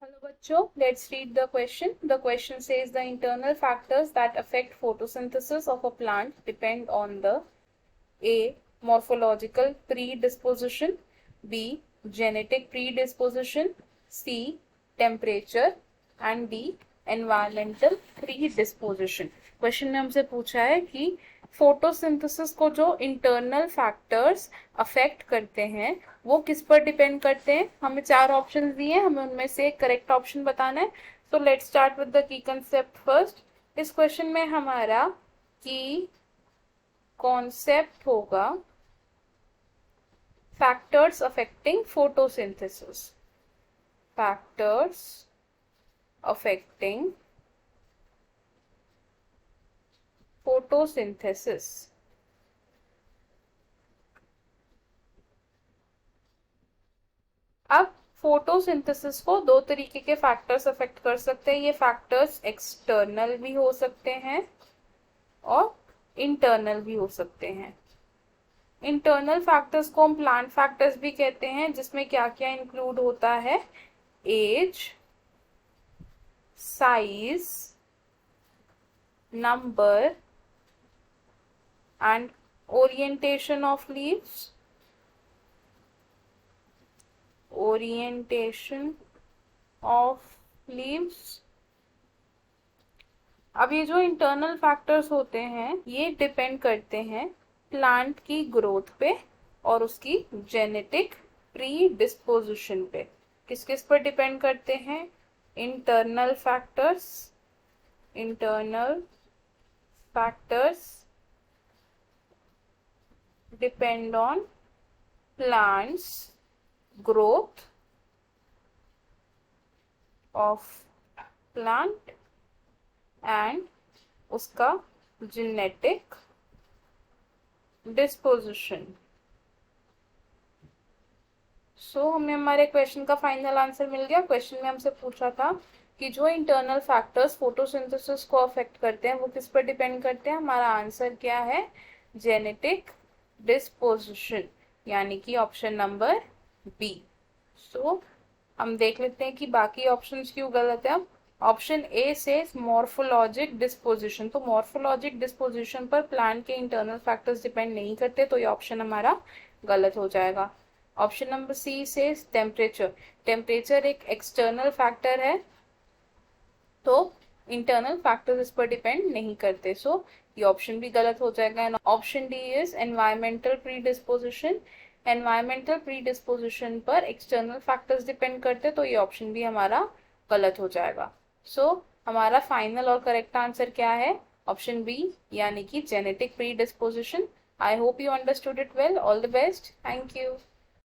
Hello बच्चों, let's read the question. The question says the internal factors that affect photosynthesis of a plant depend on the A. Morphological predisposition, B. Genetic predisposition, C. Temperature and D. Environmental predisposition. Question में हमसे पूछा है कि photosynthesis को जो internal factors affect करते हैं वो किस पर डिपेंड करते हैं। हमें 4 ऑप्शन दिए हैं, हमें उनमें से एक करेक्ट ऑप्शन बताना है। तो let's start with the key concept first. इस क्वेश्चन में हमारा की कॉन्सेप्ट होगा factors affecting photosynthesis. Factors affecting photosynthesis. अब फोटोसिंथेसिस को दो तरीके के फैक्टर्स अफेक्ट कर सकते हैं। ये फैक्टर्स एक्सटर्नल भी हो सकते हैं और इंटरनल भी हो सकते हैं। इंटरनल फैक्टर्स को हम प्लांट फैक्टर्स भी कहते हैं, जिसमें क्या क्या इंक्लूड होता है? Age, size, number and orientation of leaves. Orientation of leaves. अब ये जो इंटरनल फैक्टर्स होते हैं ये डिपेंड करते हैं प्लांट की ग्रोथ पे और उसकी जेनेटिक प्री डिस्पोजिशन पे। किस किस पर डिपेंड करते हैं? Internal factors depend on plants growth of plant and उसका genetic disposition। हमें हमारे क्वेश्चन का फाइनल आंसर मिल गया। क्वेश्चन में हमसे पूछा था कि जो इंटरनल फैक्टर्स फोटोसिंथेसिस को अफेक्ट करते हैं वो किस पर डिपेंड करते हैं। हमारा आंसर क्या है? जेनेटिक डिस्पोजिशन, यानी कि ऑप्शन नंबर बी। हम देख लेते हैं कि बाकी ऑप्शंस क्यों गलत है। ऑप्शन ए से मॉर्फोलॉजिक डिस्पोजिशन, तो मॉर्फोलॉजिक डिस्पोजिशन पर प्लांट के इंटरनल फैक्टर्स डिपेंड नहीं करते, तो ये ऑप्शन हमारा गलत हो जाएगा। ऑप्शन नंबर सी से टेम्परेचर, टेम्परेचर एक एक्सटर्नल फैक्टर है तो इंटरनल फैक्टर्स इस पर डिपेंड नहीं करते, ये ऑप्शन भी गलत हो जाएगा। And option D is environmental predisposition, environmental predisposition पर एक्सटर्नल फैक्टर्स डिपेंड करते, तो ये ऑप्शन भी हमारा गलत हो जाएगा। हमारा फाइनल और करेक्ट आंसर क्या है? ऑप्शन बी, यानी कि genetic predisposition. I hope you understood it well. All the best. Thank you.